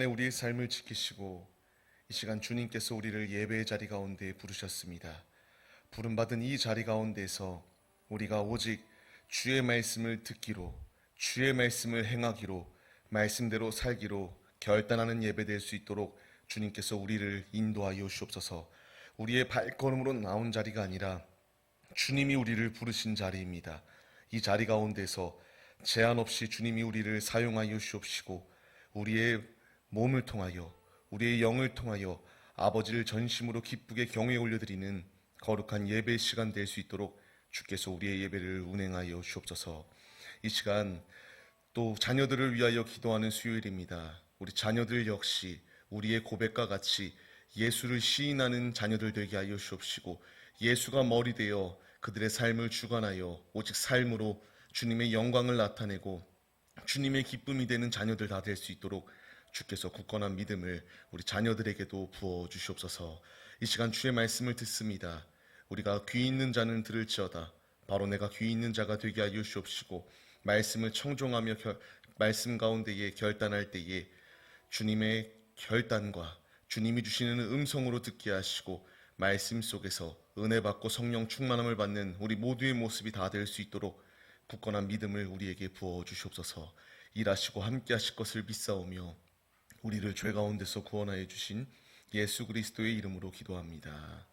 우리의 삶을 지키시고 이 시간 주님께서 우리를 예배의 자리 가운데 부르셨습니다. 부름받은 이 자리 가운데서 우리가 오직 주의 말씀을 듣기로, 주의 말씀을 행하기로, 말씀대로 살기로 결단하는 예배 될 수 있도록 주님께서 우리를 인도하여 주옵소서. 우리의 발걸음으로 나온 자리가 아니라 주님이 우리를 부르신 자리입니다. 이 자리 가운데서 제한 없이 주님이 우리를 사용하여 주옵시고 우리의 몸을 통하여 우리의 영을 통하여 아버지를 전심으로 기쁘게 경외 올려드리는 거룩한 예배의 시간 될 수 있도록 주께서 우리의 예배를 운행하여 주옵소서. 이 시간 또 자녀들을 위하여 기도하는 수요일입니다. 우리 자녀들 역시 우리의 고백과 같이 예수를 시인하는 자녀들 되게 하여 주옵시고 예수가 머리 되어 그들의 삶을 주관하여 오직 삶으로 주님의 영광을 나타내고 주님의 기쁨이 되는 자녀들 다 될 수 있도록 주께서 굳건한 믿음을 우리 자녀들에게도 부어 주시옵소서. 이 시간 주의 말씀을 듣습니다. 우리가 귀 있는 자는 들을지어다. 바로 내가 귀 있는 자가 되게 하여 주옵시고 말씀을 청종하며 말씀 가운데에 결단할 때에 주님의 결단과 주님이 주시는 음성으로 듣게 하시고 말씀 속에서 은혜 받고 성령 충만함을 받는 우리 모두의 모습이 다 될 수 있도록 굳건한 믿음을 우리에게 부어 주시옵소서. 일하시고 함께 하실 것을 믿사오며 우리를 죄 가운데서 구원하여 주신 예수 그리스도의 이름으로 기도합니다.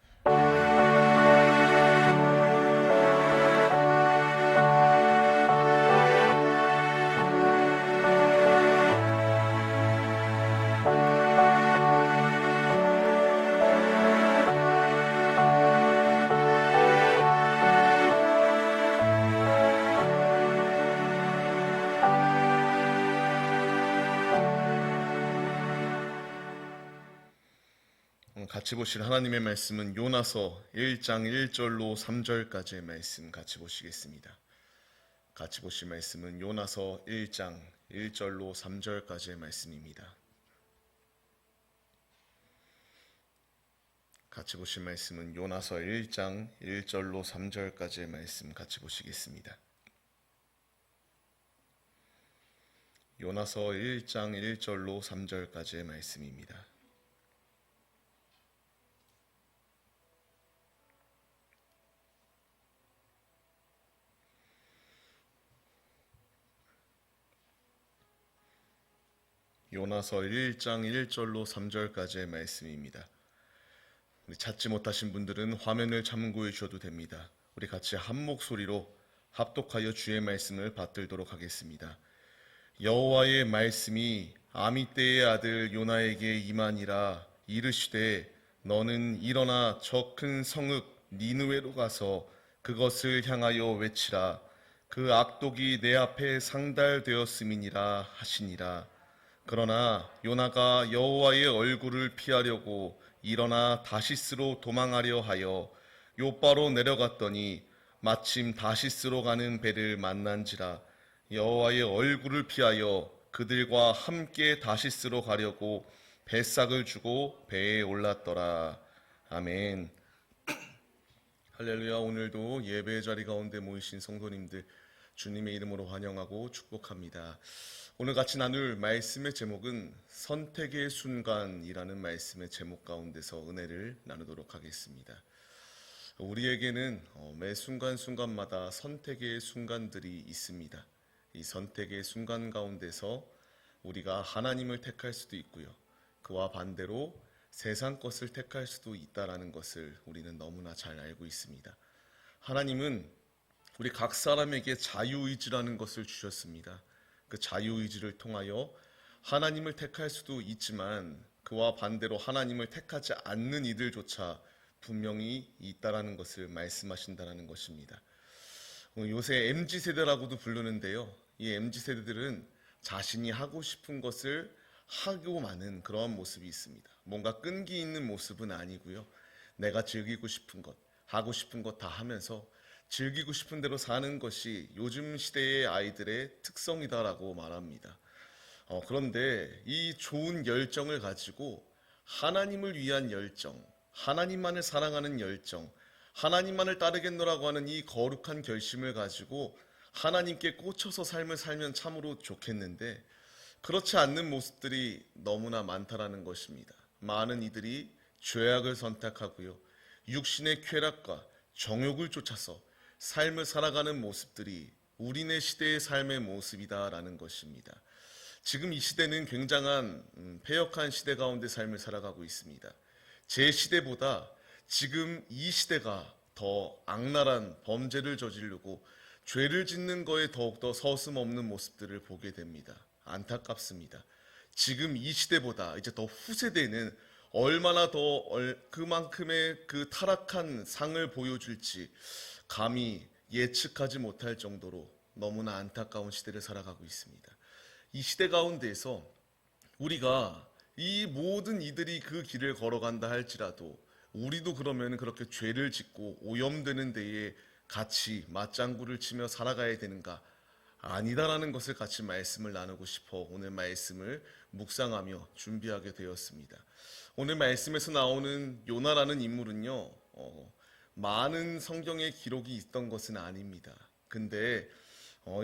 같이 보실 하나님의 말씀은 요나서 1장 1절로 3절까지의 말씀 같이 보시겠습니다. 같이 보실 말씀은 요나서 1장 1절로 3절까지의 말씀입니다. 같이 보실 말씀은 요나서 1장 1절로 3절까지의 말씀 같이 보시겠습니다. 요나서 1장 1절로 3절까지의 말씀입니다. 요나서 1장 1절로 3절까지의 말씀입니다. 우리 찾지 못하신 분들은 화면을 참고해 주셔도 됩니다. 우리 같이 한 목소리로 합독하여 주의 말씀을 받들도록 하겠습니다. 여호와의 말씀이 아미떼의 아들 요나에게 임하니라. 이르시되 너는 일어나 저 큰 성읍 니느웨로 가서 그것을 향하여 외치라. 그 악독이 내 앞에 상달되었음이니라 하시니라. 그러나 요나가 여호와의 얼굴을 피하려고 일어나 다시스로 도망하려 하여 요바로 내려갔더니 마침 다시스로 가는 배를 만난지라. 여호와의 얼굴을 피하여 그들과 함께 다시스로 가려고 배싹을 주고 배에 올랐더라. 아멘. 할렐루야. 오늘도 예배의 자리 가운데 모이신 성도님들 주님의 이름으로 환영하고 축복합니다. 오늘 같이 나눌 말씀의 제목은 선택의 순간이라는 말씀의 제목 가운데서 은혜를 나누도록 하겠습니다. 우리에게는 매 순간순간마다 선택의 순간들이 있습니다. 이 선택의 순간 가운데서 우리가 하나님을 택할 수도 있고요. 그와 반대로 세상 것을 택할 수도 있다는 것을 우리는 너무나 잘 알고 있습니다. 하나님은 우리 각 사람에게 자유의지라는 것을 주셨습니다. 그 자유의지를 통하여 하나님을 택할 수도 있지만 그와 반대로 하나님을 택하지 않는 이들조차 분명히 있다라는 것을 말씀하신다는 것입니다. 요새 MZ세대라고도 부르는데요. 이 MZ세대들은 자신이 하고 싶은 것을 하고 마는 그러한 모습이 있습니다. 뭔가 끈기 있는 모습은 아니고요. 내가 즐기고 싶은 것, 하고 싶은 것 다 하면서 즐기고 싶은 대로 사는 것이 요즘 시대의 아이들의 특성이다라고 말합니다. 그런데 이 좋은 열정을 가지고 하나님을 위한 열정, 하나님만을 사랑하는 열정, 하나님만을 따르겠노라고 하는 이 거룩한 결심을 가지고 하나님께 꽂혀서 삶을 살면 참으로 좋겠는데 그렇지 않는 모습들이 너무나 많다라는 것입니다. 많은 이들이 죄악을 선택하고요. 육신의 쾌락과 정욕을 쫓아서 삶을 살아가는 모습들이 우리네 시대의 삶의 모습이다라는 것입니다. 지금 이 시대는 굉장한 패역한 시대 가운데 삶을 살아가고 있습니다. 제 시대보다 지금 이 시대가 더 악랄한 범죄를 저지르고 죄를 짓는 거에 더욱더 서슴없는 모습들을 보게 됩니다. 안타깝습니다. 지금 이 시대보다 이제 더 후세대는 얼마나 더 그만큼의 그 타락한 상을 보여줄지 감히 예측하지 못할 정도로 너무나 안타까운 시대를 살아가고 있습니다. 이 시대 가운데에서 우리가 이 모든 이들이 그 길을 걸어간다 할지라도 우리도 그러면 그렇게 죄를 짓고 오염되는 데에 같이 맞장구를 치며 살아가야 되는가? 아니다라는 것을 같이 말씀을 나누고 싶어 오늘 말씀을 묵상하며 준비하게 되었습니다. 오늘 말씀에서 나오는 요나라는 인물은요, 많은 성경의 기록이 있던 것은 아닙니다. 근데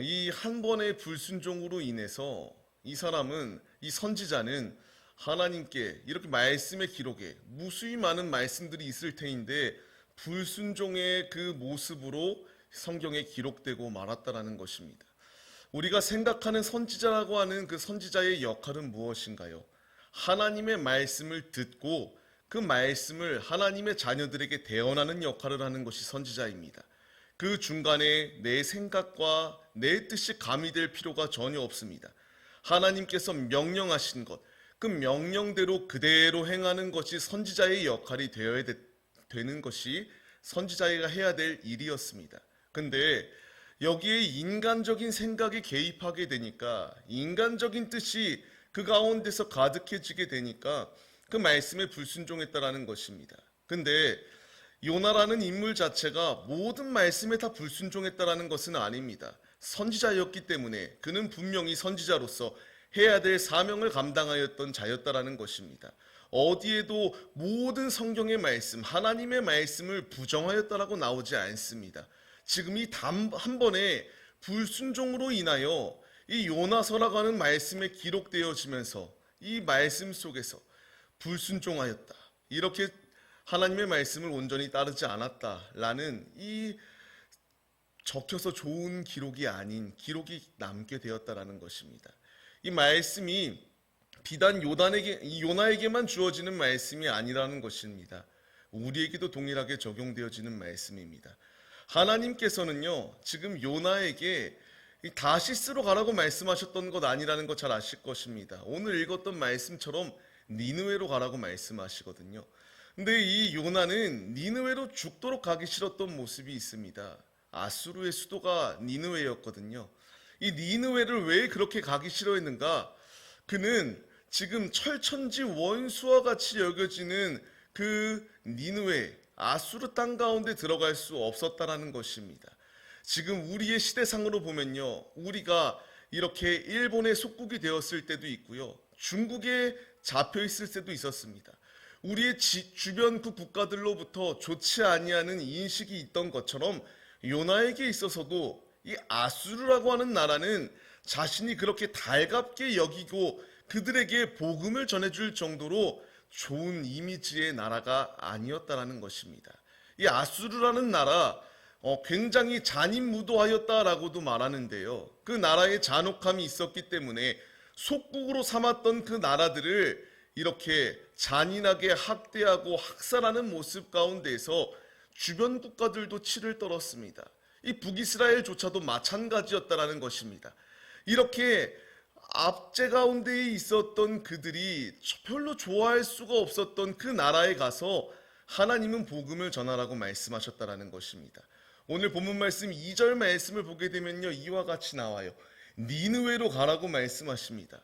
이 한 번의 불순종으로 인해서 이 사람은, 이 선지자는 하나님께 이렇게 말씀의 기록에 무수히 많은 말씀들이 있을 테인데 불순종의 그 모습으로 성경에 기록되고 말았다라는 것입니다. 우리가 생각하는 선지자라고 하는 그 선지자의 역할은 무엇인가요? 하나님의 말씀을 듣고 그 말씀을 하나님의 자녀들에게 대언하는 역할을 하는 것이 선지자입니다. 그 중간에 내 생각과 내 뜻이 가미될 필요가 전혀 없습니다. 하나님께서 명령하신 것, 그 명령대로 그대로 행하는 것이 선지자의 역할이 되어야 되는 것이 선지자가 해야 될 일이었습니다. 근데 여기에 인간적인 생각이 개입하게 되니까 인간적인 뜻이 그 가운데서 가득해지게 되니까 그 말씀에 불순종했다라는 것입니다. 근데 요나라는 인물 자체가 모든 말씀에 다 불순종했다라는 것은 아닙니다. 선지자였기 때문에 그는 분명히 선지자로서 해야 될 사명을 감당하였던 자였다라는 것입니다. 어디에도 모든 성경의 말씀, 하나님의 말씀을 부정하였다라고 나오지 않습니다. 지금 이 단 한 번의 불순종으로 인하여 이 요나서라고 하는 말씀에 기록되어지면서 이 말씀 속에서 불순종하였다, 이렇게 하나님의 말씀을 온전히 따르지 않았다라는 이 적혀서 좋은 기록이 아닌 기록이 남게 되었다라는 것입니다. 이 말씀이 비단 요나에게만 주어지는 말씀이 아니라는 것입니다. 우리에게도 동일하게 적용되어지는 말씀입니다. 하나님께서는요, 지금 요나에게 다시스로 가라고 말씀하셨던 것 아니라는 거 잘 아실 것입니다. 오늘 읽었던 말씀처럼 니느웨로 가라고 말씀하시거든요. 근데 이 요나는 니느웨로 죽도록 가기 싫었던 모습이 있습니다. 아수르의 수도가 니느웨였거든요. 이 니느웨를 왜 그렇게 가기 싫어했는가? 그는 지금 철천지 원수와 같이 여겨지는 그 니느웨, 아수르 땅 가운데 들어갈 수 없었다라는 것입니다. 지금 우리의 시대상으로 보면요, 우리가 이렇게 일본의 속국이 되었을 때도 있고요, 중국에 잡혀 있을 때도 있었습니다. 우리의 주변 그 국가들로부터 좋지 아니하는 인식이 있던 것처럼 요나에게 있어서도 이 아수르라고 하는 나라는 자신이 그렇게 달갑게 여기고 그들에게 복음을 전해줄 정도로 좋은 이미지의 나라가 아니었다라는 것입니다. 이 아수르라는 나라, 굉장히 잔인무도하였다라고도 말하는데요. 그 나라에 잔혹함이 있었기 때문에 속국으로 삼았던 그 나라들을 이렇게 잔인하게 학대하고 학살하는 모습 가운데서 주변 국가들도 치를 떨었습니다. 이 북이스라엘조차도 마찬가지였다라는 것입니다. 이렇게 압제 가운데에 있었던 그들이 별로 좋아할 수가 없었던 그 나라에 가서 하나님은 복음을 전하라고 말씀하셨다라는 것입니다. 오늘 본문 말씀 2절 말씀을 보게 되면요, 이와 같이 나와요. 니느웨로 가라고 말씀하십니다.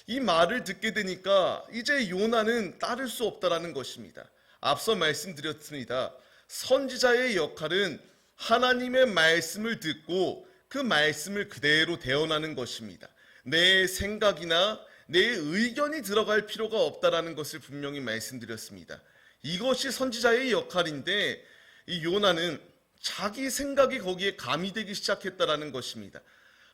이 말을 듣게 되니까 이제 요나는 따를 수 없다라는 것입니다. 앞서 말씀드렸습니다. 선지자의 역할은 하나님의 말씀을 듣고 그 말씀을 그대로 대언하는 것입니다. 내 생각이나 내 의견이 들어갈 필요가 없다라는 것을 분명히 말씀드렸습니다. 이것이 선지자의 역할인데 이 요나는 자기 생각이 거기에 가미되기 시작했다라는 것입니다.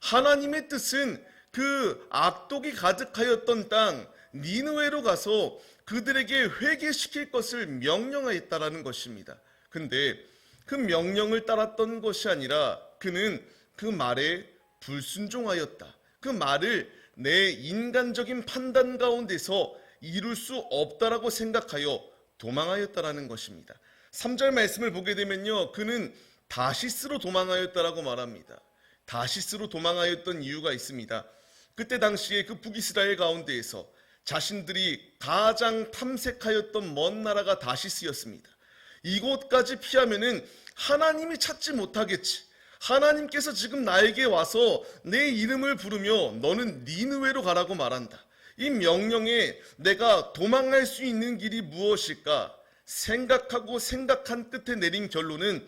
하나님의 뜻은 그 악독이 가득하였던 땅 니느웨로 가서 그들에게 회개시킬 것을 명령하였다라는 것입니다. 근데 그 명령을 따랐던 것이 아니라 그는 그 말에 불순종하였다. 그 말을 내 인간적인 판단 가운데서 이룰 수 없다라고 생각하여 도망하였다라는 것입니다. 3절 말씀을 보게 되면요, 그는 다시스로 도망하였다라고 말합니다. 다시스로 도망하였던 이유가 있습니다. 그때 당시에 그 북이스라엘 가운데에서 자신들이 가장 탐색하였던 먼 나라가 다시스였습니다. 이곳까지 피하면은 하나님이 찾지 못하겠지. 하나님께서 지금 나에게 와서 내 이름을 부르며 너는 니느웨로 가라고 말한다. 이 명령에 내가 도망할 수 있는 길이 무엇일까 생각하고 생각한 끝에 내린 결론은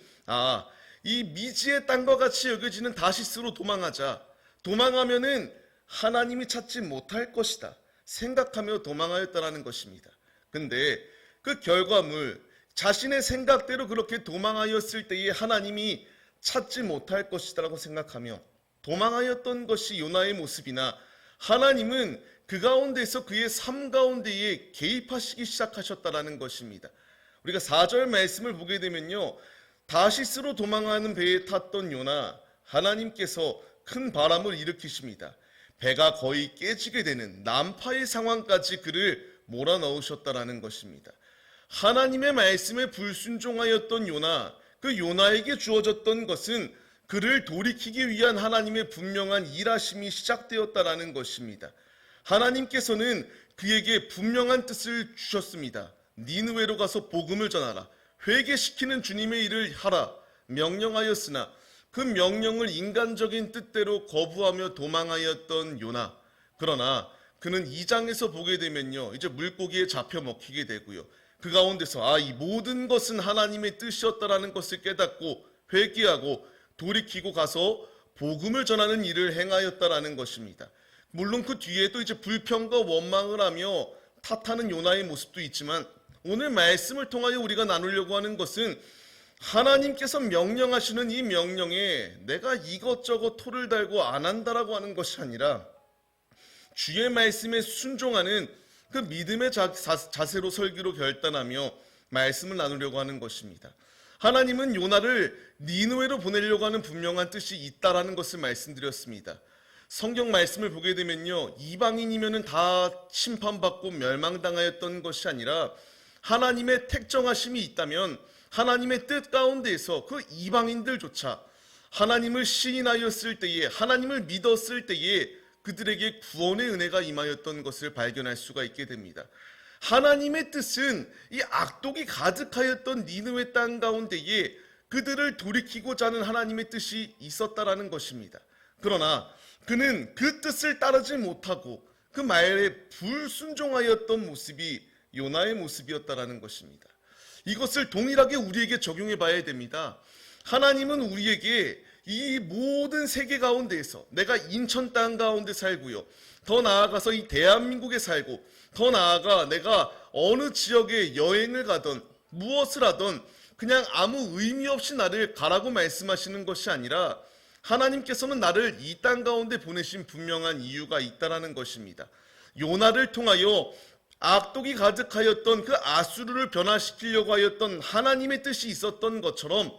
이 미지의 땅과 같이 여겨지는 다시스로 도망하자. 도망하면은 하나님이 찾지 못할 것이다 생각하며 도망하였다라는 것입니다. 근데 그 결과물, 자신의 생각대로 그렇게 도망하였을 때에 하나님이 찾지 못할 것이다라고 생각하며 도망하였던 것이 요나의 모습이나 하나님은 그 가운데서 그의 삶 가운데에 개입하시기 시작하셨다라는 것입니다. 우리가 4절 말씀을 보게 되면요, 다시스로 도망하는 배에 탔던 요나, 하나님께서 큰 바람을 일으키십니다. 배가 거의 깨지게 되는 난파의 상황까지 그를 몰아넣으셨다라는 것입니다. 하나님의 말씀에 불순종하였던 요나, 그 요나에게 주어졌던 것은 그를 돌이키기 위한 하나님의 분명한 일하심이 시작되었다라는 것입니다. 하나님께서는 그에게 분명한 뜻을 주셨습니다. 니느웨로 가서 복음을 전하라. 회개시키는 주님의 일을 하라. 명령하였으나 그 명령을 인간적인 뜻대로 거부하며 도망하였던 요나. 그러나 그는 2장에서 보게 되면요, 이제 물고기에 잡혀 먹히게 되고요. 그 가운데서 이 모든 것은 하나님의 뜻이었다라는 것을 깨닫고 회개하고 돌이키고 가서 복음을 전하는 일을 행하였다라는 것입니다. 물론 그 뒤에도 이제 불평과 원망을 하며 탓하는 요나의 모습도 있지만 오늘 말씀을 통하여 우리가 나누려고 하는 것은 하나님께서 명령하시는 이 명령에 내가 이것저것 토를 달고 안 한다라고 하는 것이 아니라 주의 말씀에 순종하는 그 믿음의 자세로 설교로 결단하며 말씀을 나누려고 하는 것입니다. 하나님은 요나를 니느웨로 보내려고 하는 분명한 뜻이 있다라는 것을 말씀드렸습니다. 성경 말씀을 보게 되면요, 이방인이면은 다 심판받고 멸망당하였던 것이 아니라 하나님의 택정하심이 있다면 하나님의 뜻 가운데에서 그 이방인들조차 하나님을 시인하였을 때에, 하나님을 믿었을 때에 그들에게 구원의 은혜가 임하였던 것을 발견할 수가 있게 됩니다. 하나님의 뜻은 이 악독이 가득하였던 니느웨 땅 가운데에 그들을 돌이키고자 하는 하나님의 뜻이 있었다라는 것입니다. 그러나 그는 그 뜻을 따르지 못하고 그 말에 불순종하였던 모습이 요나의 모습이었다라는 것입니다. 이것을 동일하게 우리에게 적용해 봐야 됩니다. 하나님은 우리에게 이 모든 세계 가운데에서 내가 인천 땅 가운데 살고요, 더 나아가서 이 대한민국에 살고, 더 나아가 내가 어느 지역에 여행을 가던 무엇을 하던 그냥 아무 의미 없이 나를 가라고 말씀하시는 것이 아니라 하나님께서는 나를 이 땅 가운데 보내신 분명한 이유가 있다라는 것입니다. 요나를 통하여 악독이 가득하였던 그 아수르를 변화시키려고 하였던 하나님의 뜻이 있었던 것처럼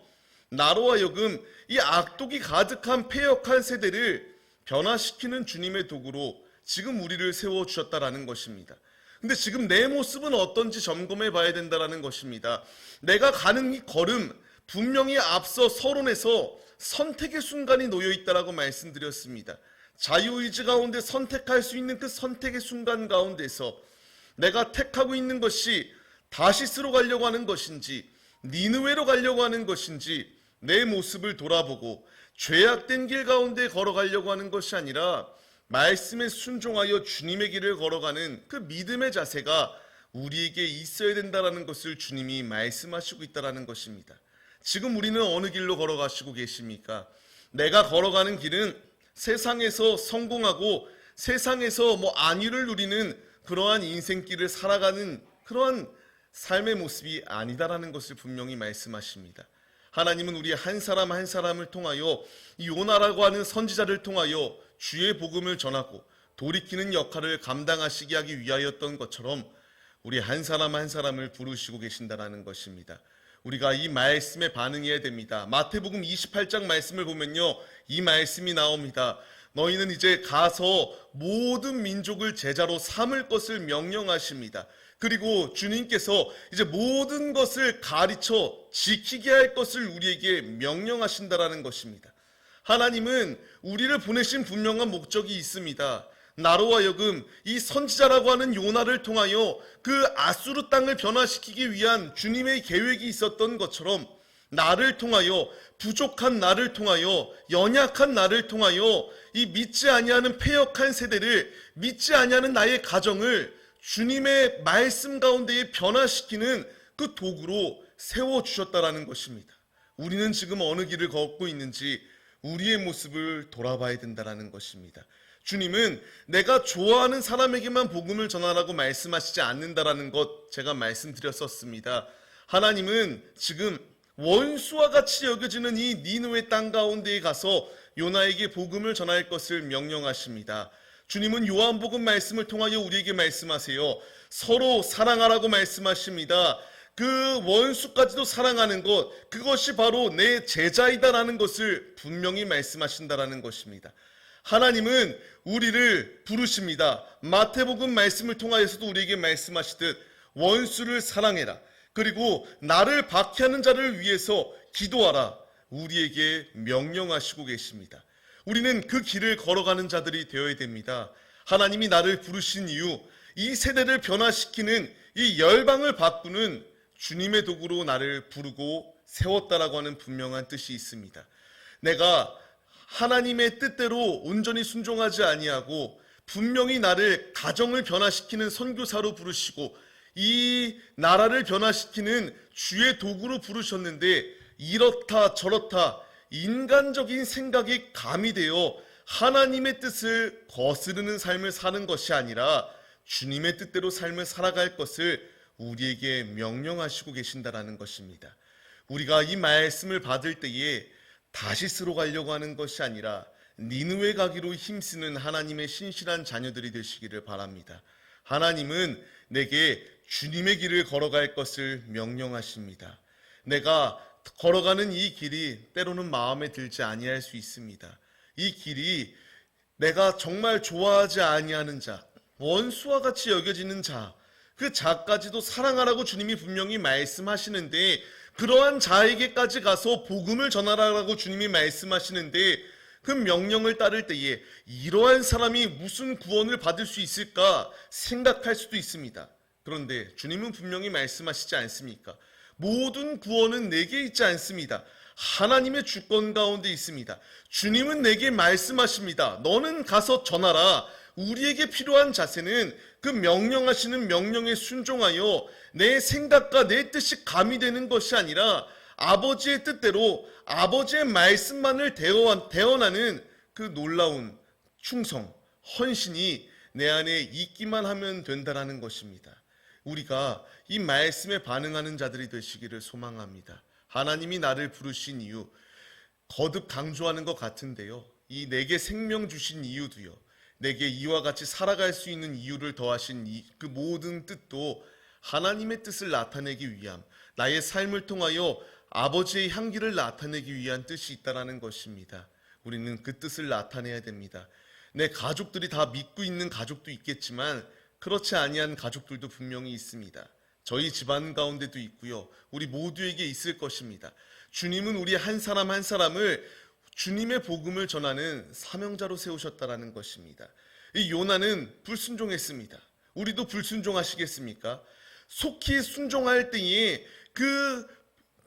나로 하여금 이 악독이 가득한 패역한 세대를 변화시키는 주님의 도구로 지금 우리를 세워주셨다라는 것입니다. 근데 지금 내 모습은 어떤지 점검해 봐야 된다라는 것입니다. 내가 가는 이 걸음, 분명히 앞서 서론에서 선택의 순간이 놓여 있다라고 말씀드렸습니다. 자유의지 가운데 선택할 수 있는 그 선택의 순간 가운데서 내가 택하고 있는 것이 다시스로 가려고 하는 것인지 니느웨로 가려고 하는 것인지 내 모습을 돌아보고 죄악된 길 가운데 걸어가려고 하는 것이 아니라 말씀에 순종하여 주님의 길을 걸어가는 그 믿음의 자세가 우리에게 있어야 된다는 것을 주님이 말씀하시고 있다는 것입니다. 지금 우리는 어느 길로 걸어가시고 계십니까? 내가 걸어가는 길은 세상에서 성공하고 세상에서 안위를 누리는 그러한 인생길을 살아가는 그러한 삶의 모습이 아니다라는 것을 분명히 말씀하십니다. 하나님은 우리 한 사람 한 사람을 통하여 이 요나라고 하는 선지자를 통하여 주의 복음을 전하고 돌이키는 역할을 감당하시게 하기 위하였던 것처럼 우리 한 사람 한 사람을 부르시고 계신다는 것입니다. 우리가 이 말씀에 반응해야 됩니다. 마태복음 28장 말씀을 보면요, 이 말씀이 나옵니다. 너희는 이제 가서 모든 민족을 제자로 삼을 것을 명령하십니다. 그리고 주님께서 이제 모든 것을 가르쳐 지키게 할 것을 우리에게 명령하신다라는 것입니다. 하나님은 우리를 보내신 분명한 목적이 있습니다. 나로 하여금 이 선지자라고 하는 요나를 통하여 그 아수르 땅을 변화시키기 위한 주님의 계획이 있었던 것처럼 나를 통하여, 부족한 나를 통하여, 연약한 나를 통하여 이 믿지 아니하는 패역한 세대를, 믿지 아니하는 나의 가정을 주님의 말씀 가운데에 변화시키는 그 도구로 세워주셨다라는 것입니다. 우리는 지금 어느 길을 걷고 있는지 우리의 모습을 돌아봐야 된다는 것입니다. 주님은 내가 좋아하는 사람에게만 복음을 전하라고 말씀하시지 않는다라는 것 제가 말씀드렸었습니다. 하나님은 지금 원수와 같이 여겨지는 이 니느웨 땅 가운데에 가서 요나에게 복음을 전할 것을 명령하십니다. 주님은 요한복음 말씀을 통하여 우리에게 말씀하세요. 서로 사랑하라고 말씀하십니다. 그 원수까지도 사랑하는 것, 그것이 바로 내 제자이다라는 것을 분명히 말씀하신다라는 것입니다. 하나님은 우리를 부르십니다. 마태복음 말씀을 통하여서도 우리에게 말씀하시듯 원수를 사랑해라. 그리고 나를 박해하는 자를 위해서 기도하라. 우리에게 명령하시고 계십니다. 우리는 그 길을 걸어가는 자들이 되어야 됩니다. 하나님이 나를 부르신 이유, 이 세대를 변화시키는 이 열방을 바꾸는 주님의 도구로 나를 부르고 세웠다라고 하는 분명한 뜻이 있습니다. 내가 하나님의 뜻대로 온전히 순종하지 아니하고 분명히 나를 가정을 변화시키는 선교사로 부르시고 이 나라를 변화시키는 주의 도구로 부르셨는데 이렇다 저렇다 인간적인 생각이 가미되어 하나님의 뜻을 거스르는 삶을 사는 것이 아니라 주님의 뜻대로 삶을 살아갈 것을 우리에게 명령하시고 계신다라는 것입니다. 우리가 이 말씀을 받을 때에 다시스로 가려고 하는 것이 아니라 니느웨 가기로 힘쓰는 하나님의 신실한 자녀들이 되시기를 바랍니다. 하나님은 내게 주님의 길을 걸어갈 것을 명령하십니다. 내가 걸어가는 이 길이 때로는 마음에 들지 아니할 수 있습니다. 이 길이 내가 정말 좋아하지 아니하는 자, 원수와 같이 여겨지는 자, 그 자까지도 사랑하라고 주님이 분명히 말씀하시는데 그러한 자에게까지 가서 복음을 전하라고 주님이 말씀하시는데 그 명령을 따를 때에 이러한 사람이 무슨 구원을 받을 수 있을까 생각할 수도 있습니다. 그런데 주님은 분명히 말씀하시지 않습니까? 모든 구원은 내게 있지 않습니다. 하나님의 주권 가운데 있습니다. 주님은 내게 말씀하십니다. 너는 가서 전하라. 우리에게 필요한 자세는 그 명령하시는 명령에 순종하여 내 생각과 내 뜻이 가미되는 것이 아니라 아버지의 뜻대로 아버지의 말씀만을 대언하는 그 놀라운 충성, 헌신이 내 안에 있기만 하면 된다는 것입니다. 우리가 이 말씀에 반응하는 자들이 되시기를 소망합니다. 하나님이 나를 부르신 이유 거듭 강조하는 것 같은데요, 이 내게 생명 주신 이유도요, 내게 이와 같이 살아갈 수 있는 이유를 더하신 그 모든 뜻도 하나님의 뜻을 나타내기 위함, 나의 삶을 통하여 아버지의 향기를 나타내기 위한 뜻이 있다는 것입니다. 우리는 그 뜻을 나타내야 됩니다. 내 가족들이 다 믿고 있는 가족도 있겠지만 그렇지 아니한 가족들도 분명히 있습니다. 저희 집안 가운데도 있고요, 우리 모두에게 있을 것입니다. 주님은 우리 한 사람 한 사람을 주님의 복음을 전하는 사명자로 세우셨다는 것입니다. 이 요나는 불순종했습니다. 우리도 불순종하시겠습니까? 속히 순종할 때에 그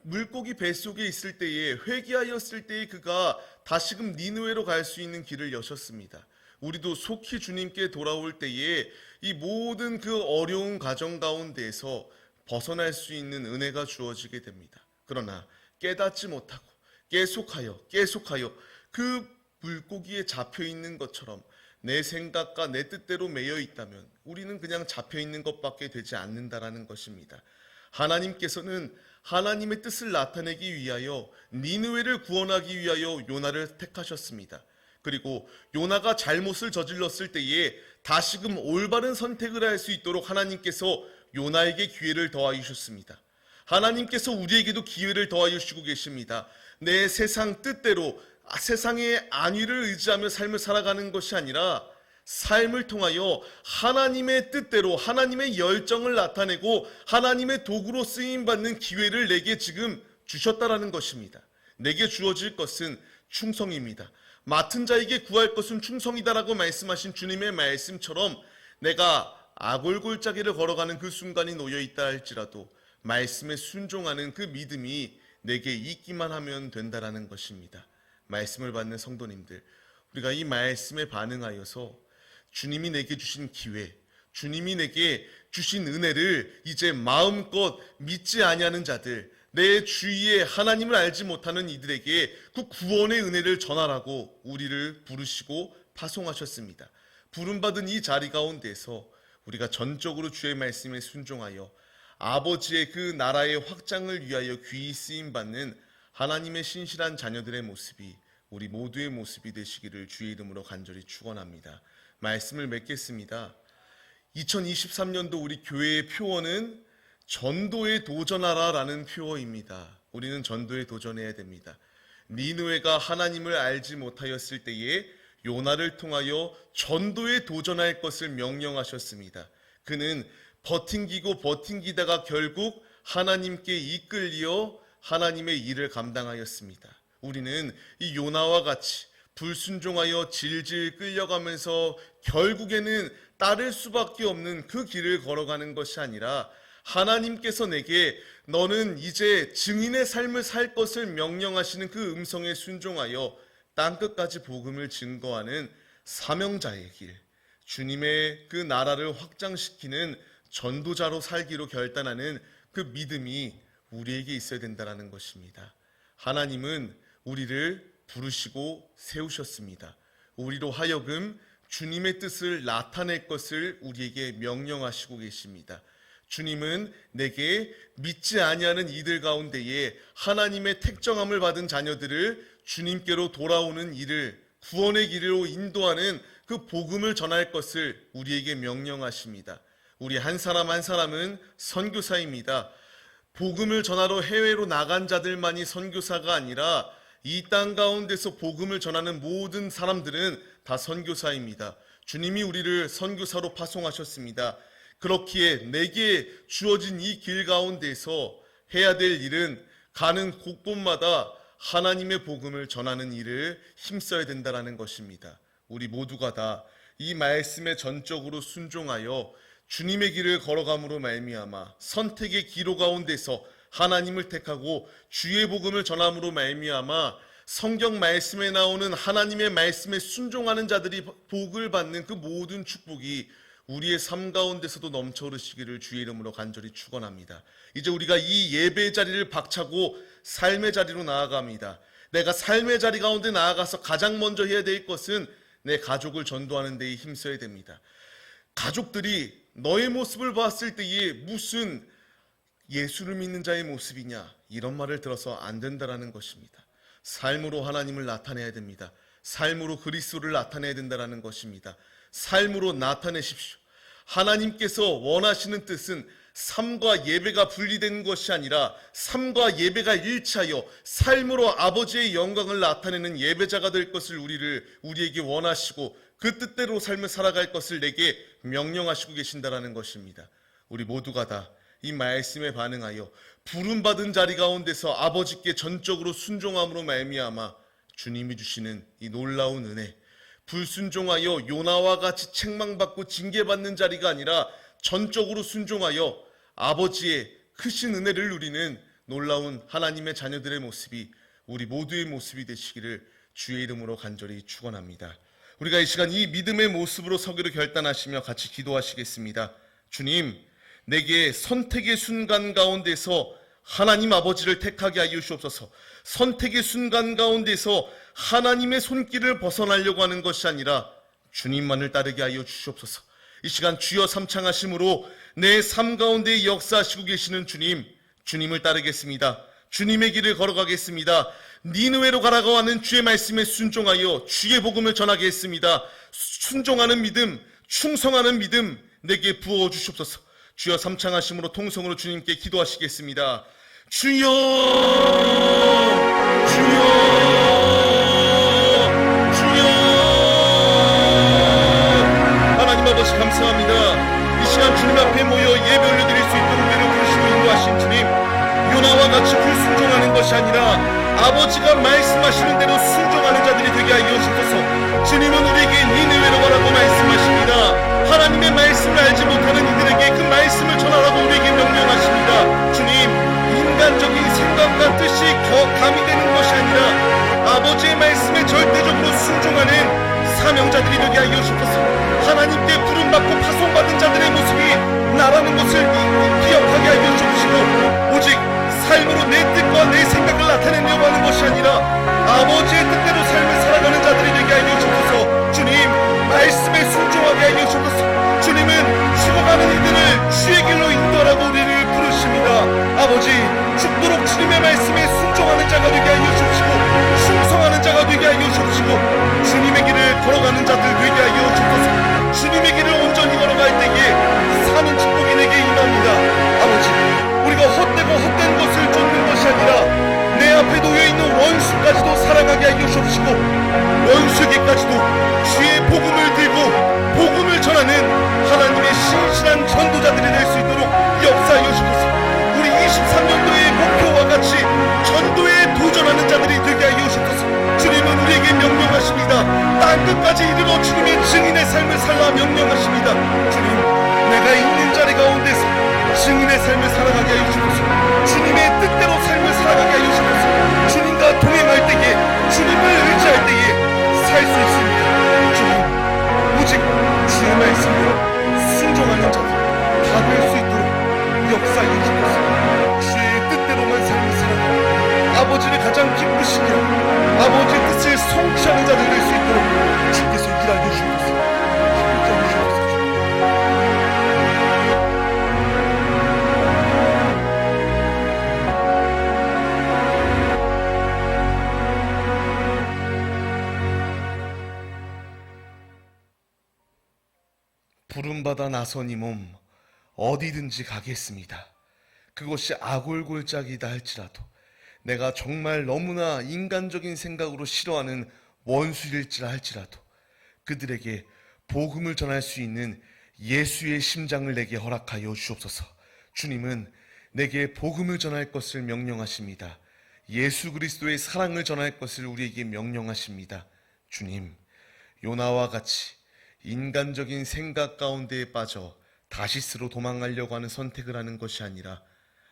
물고기 뱃속에 있을 때에 회개하였을 때에 그가 다시금 니느웨로 갈 수 있는 길을 여셨습니다. 우리도 속히 주님께 돌아올 때에 이 모든 그 어려운 과정 가운데에서 벗어날 수 있는 은혜가 주어지게 됩니다. 그러나 깨닫지 못하고 계속하여 그 물고기에 잡혀 있는 것처럼 내 생각과 내 뜻대로 매여 있다면 우리는 그냥 잡혀 있는 것밖에 되지 않는다라는 것입니다. 하나님께서는 하나님의 뜻을 나타내기 위하여 니느웨를 구원하기 위하여 요나를 택하셨습니다. 그리고 요나가 잘못을 저질렀을 때에 다시금 올바른 선택을 할 수 있도록 하나님께서 요나에게 기회를 더하여 주셨습니다. 하나님께서 우리에게도 기회를 더하여 주시고 계십니다. 내 세상 뜻대로 세상의 안위를 의지하며 삶을 살아가는 것이 아니라 삶을 통하여 하나님의 뜻대로 하나님의 열정을 나타내고 하나님의 도구로 쓰임받는 기회를 내게 지금 주셨다라는 것입니다. 내게 주어질 것은 충성입니다. 맡은 자에게 구할 것은 충성이다라고 말씀하신 주님의 말씀처럼 내가 아골골짜기를 걸어가는 그 순간이 놓여있다 할지라도 말씀에 순종하는 그 믿음이 내게 있기만 하면 된다라는 것입니다. 말씀을 받는 성도님들, 우리가 이 말씀에 반응하여서 주님이 내게 주신 기회, 주님이 내게 주신 은혜를 이제 마음껏 믿지 아니하는 자들, 내 주위에 하나님을 알지 못하는 이들에게 그 구원의 은혜를 전하라고 우리를 부르시고 파송하셨습니다. 부름받은 이 자리 가운데서 우리가 전적으로 주의 말씀에 순종하여 아버지의 그 나라의 확장을 위하여 귀히 쓰임받는 하나님의 신실한 자녀들의 모습이 우리 모두의 모습이 되시기를 주의 이름으로 간절히 축원합니다. 말씀을 맺겠습니다. 2023년도 우리 교회의 표어는 전도에 도전하라라는 표어입니다. 우리는 전도에 도전해야 됩니다. 니느웨가 하나님을 알지 못하였을 때에 요나를 통하여 전도에 도전할 것을 명령하셨습니다. 그는 버팅기다가 결국 하나님께 이끌려 하나님의 일을 감당하였습니다. 우리는 이 요나와 같이 불순종하여 질질 끌려가면서 결국에는 따를 수밖에 없는 그 길을 걸어가는 것이 아니라 하나님께서 내게 너는 이제 증인의 삶을 살 것을 명령하시는 그 음성에 순종하여 땅끝까지 복음을 증거하는 사명자의 길, 주님의 그 나라를 확장시키는 전도자로 살기로 결단하는 그 믿음이 우리에게 있어야 된다는 것입니다. 하나님은 우리를 부르시고 세우셨습니다. 우리로 하여금 주님의 뜻을 나타낼 것을 우리에게 명령하시고 계십니다. 주님은 내게 믿지 아니하는 이들 가운데에 하나님의 택정함을 받은 자녀들을 주님께로 돌아오는 일을 구원의 길로 인도하는 그 복음을 전할 것을 우리에게 명령하십니다. 우리 한 사람 한 사람은 선교사입니다. 복음을 전하러 해외로 나간 자들만이 선교사가 아니라 이 땅 가운데서 복음을 전하는 모든 사람들은 다 선교사입니다. 주님이 우리를 선교사로 파송하셨습니다. 그렇기에 내게 주어진 이 길 가운데서 해야 될 일은 가는 곳곳마다 하나님의 복음을 전하는 일을 힘써야 된다는 것입니다. 우리 모두가 다 이 말씀에 전적으로 순종하여 주님의 길을 걸어감으로 말미암아 선택의 기로 가운데서 하나님을 택하고 주의 복음을 전함으로 말미암아 성경 말씀에 나오는 하나님의 말씀에 순종하는 자들이 복을 받는 그 모든 축복이 우리의 삶 가운데서도 넘쳐 흐르시기를 주의 이름으로 간절히 축원합니다. 이제 우리가 이 예배의 자리를 박차고 삶의 자리로 나아갑니다. 내가 삶의 자리 가운데 나아가서 가장 먼저 해야 될 것은 내 가족을 전도하는 데에 힘써야 됩니다. 가족들이 너의 모습을 봤을 때에 무슨 예수를 믿는 자의 모습이냐 이런 말을 들어서 안 된다라는 것입니다. 삶으로 하나님을 나타내야 됩니다. 삶으로 그리스도를 나타내야 된다라는 것입니다. 삶으로 나타내십시오. 하나님께서 원하시는 뜻은 삶과 예배가 분리된 것이 아니라 삶과 예배가 일치하여 삶으로 아버지의 영광을 나타내는 예배자가 될 것을 우리에게 원하시고 그 뜻대로 삶을 살아갈 것을 내게 명령하시고 계신다라는 것입니다. 우리 모두가 다 이 말씀에 반응하여 부름받은 자리 가운데서 아버지께 전적으로 순종함으로 말미암아 주님이 주시는 이 놀라운 은혜, 불순종하여 요나와 같이 책망받고 징계받는 자리가 아니라 전적으로 순종하여 아버지의 크신 은혜를 누리는 놀라운 하나님의 자녀들의 모습이 우리 모두의 모습이 되시기를 주의 이름으로 간절히 축원합니다. 우리가 이 시간 이 믿음의 모습으로 서기로 결단하시며 같이 기도하시겠습니다. 주님, 내게 선택의 순간 가운데서 하나님 아버지를 택하게 하여 주옵소서. 선택의 순간 가운데서 하나님의 손길을 벗어나려고 하는 것이 아니라 주님만을 따르게 하여 주시옵소서. 이 시간 주여 삼창하심으로 내 삶 가운데 역사하시고 계시는 주님을 따르겠습니다. 주님의 길을 걸어가겠습니다. 니느웨로 가라고 하는 주의 말씀에 순종하여 주의 복음을 전하게 했습니다. 순종하는 믿음, 충성하는 믿음 내게 부어 주시옵소서. 주여 삼창하심으로 통성으로 주님께 기도하시겠습니다. 주여, 주여, 주여. 하나님 아버지 감사합니다. 이 시간 주님 앞에 모여 예배 올려드릴 수 있도록 우리를 부르시고 인도하신 주님, 요나와 같이 불순종하는 것이 아니라 아버지가 말씀하시는 대로 순종하는 자들이 되게 하여 주소서. 주님은 우리에게 니느웨로 가라고 말씀하십니다. 하나님의 말씀을 알지 못하는 이들에게 그 말씀을 전하라고 우리에게 명령하십니다. 주님, 인간적인 생각과 뜻이 가미되는 것이 아니라 아버지의 말씀에 절대적으로 순종하는 사명자들이 되게 하여 주소서. 하나님께 부름받고 파송받은 자들의 모습이 나라는 것을 기억하게 하여 주시고, 오직 삶으로 내 뜻과 내 생각을 나타내려고 하는 것이 아니라 아버지의 뜻대로 삶을 살아가는 자들이 되게 하여 주소서. 주님, 말씀에 순종하게 하여 주소서. 주님은 죽어가는 이들을 주의 길로 인도하라고 우리를 부르십니다. 아버지, 죽도록 주님의 말씀에 순종하는 자가 되게 하여 주시고 충성하는 자가 되게 하여 주시고 주님의 길을 걸어가는 자들 되게 하여 주소서. 주님의 길을 온전히 걸어갈 때에 사는 축복이 내게 임합니다. 아버지, 우리가 헛되고 헛된 것을 쫓는 것이 아니라 내 앞에 놓여있는 원수까지도 사랑하게 하여 주옵시고 원수에게까지도 주의 복음을 들고 복음을 전하는 하나님의 신실한 전도자들이 될 수 있도록 역사하여 주옵소서. 우리 23년도의 목표와 같이 전도에 도전하는 자들이 되게 하여 주옵소서. 주님은 우리에게 명령하십니다. 땅끝까지 이르러 주님의 증인의 삶을 살라 명령하십니다. 주님, 내가 있는 자리 가운데서 증인의 삶을 살아가게 하여 주옵소서. 주님의 뜻대로 삶을 살아가게 하여 주옵소서. 주님과 동행할 때에, 주님을 의지할 때에 살 수 있습니다. 주님, 오직 주의 말씀으로 순종하는 자들 다 될 수 있도록 역사하여 주옵소서. 주의 뜻대로만 삶을 살아가 아버지를 가장 기쁘시게 아버지의 뜻을 성취하는 자들 될 수 있도록 주께서 일하여 주옵소서. 함께하여 주옵소서. 부름받아 나선 이 몸 어디든지 가겠습니다. 그것이 아골골짜기다 할지라도, 내가 정말 너무나 인간적인 생각으로 싫어하는 원수일지라 할지라도 그들에게 복음을 전할 수 있는 예수의 심장을 내게 허락하여 주옵소서. 주님은 내게 복음을 전할 것을 명령하십니다. 예수 그리스도의 사랑을 전할 것을 우리에게 명령하십니다. 주님, 요나와 같이 인간적인 생각 가운데에 빠져 다시스로 도망가려고 하는 선택을 하는 것이 아니라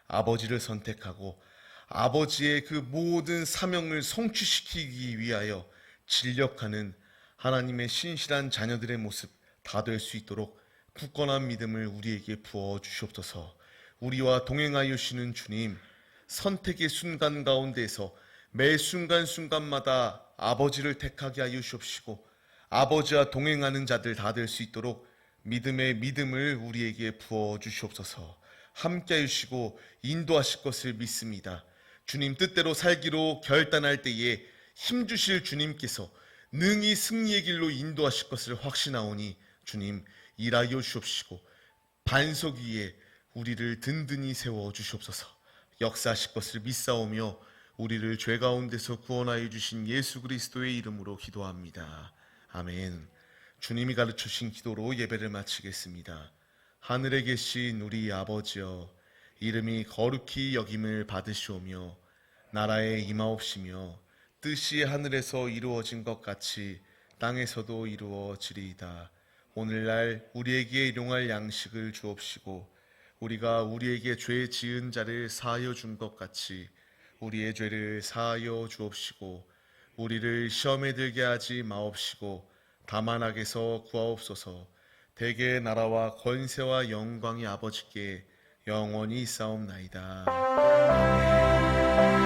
아버지를 선택하고 아버지의 그 모든 사명을 성취시키기 위하여 진력하는 하나님의 신실한 자녀들의 모습 다 될 수 있도록 굳건한 믿음을 우리에게 부어 주시옵소서. 우리와 동행하여 주시는 주님, 선택의 순간 가운데에서 매 순간순간마다 아버지를 택하게 하여 주옵시고 아버지와 동행하는 자들 다 될 수 있도록 믿음의 믿음을 우리에게 부어 주시옵소서. 함께 해주시고 인도하실 것을 믿습니다. 주님 뜻대로 살기로 결단할 때에 힘주실 주님께서 능히 승리의 길로 인도하실 것을 확신하오니 주님 일하여 주옵시고 반석 위에 우리를 든든히 세워 주시옵소서. 역사하실 것을 믿사오며 우리를 죄 가운데서 구원하여 주신 예수 그리스도의 이름으로 기도합니다. 아멘. 주님이 가르쳐주신 기도로 예배를 마치겠습니다. 하늘에 계신 우리 아버지여, 이름이 거룩히 여김을 받으시오며 나라에 임하옵시며 뜻이 하늘에서 이루어진 것 같이 땅에서도 이루어지리이다. 오늘날 우리에게 일용할 양식을 주옵시고 우리가 우리에게 죄 지은 자를 사하여 준 것 같이 우리의 죄를 사하여 주옵시고 우리를 시험에 들게 하지 마옵시고 다만 악에서 구하옵소서. 대개의 나라와 권세와 영광이 아버지께 영원히 있사옵나이다. 아멘.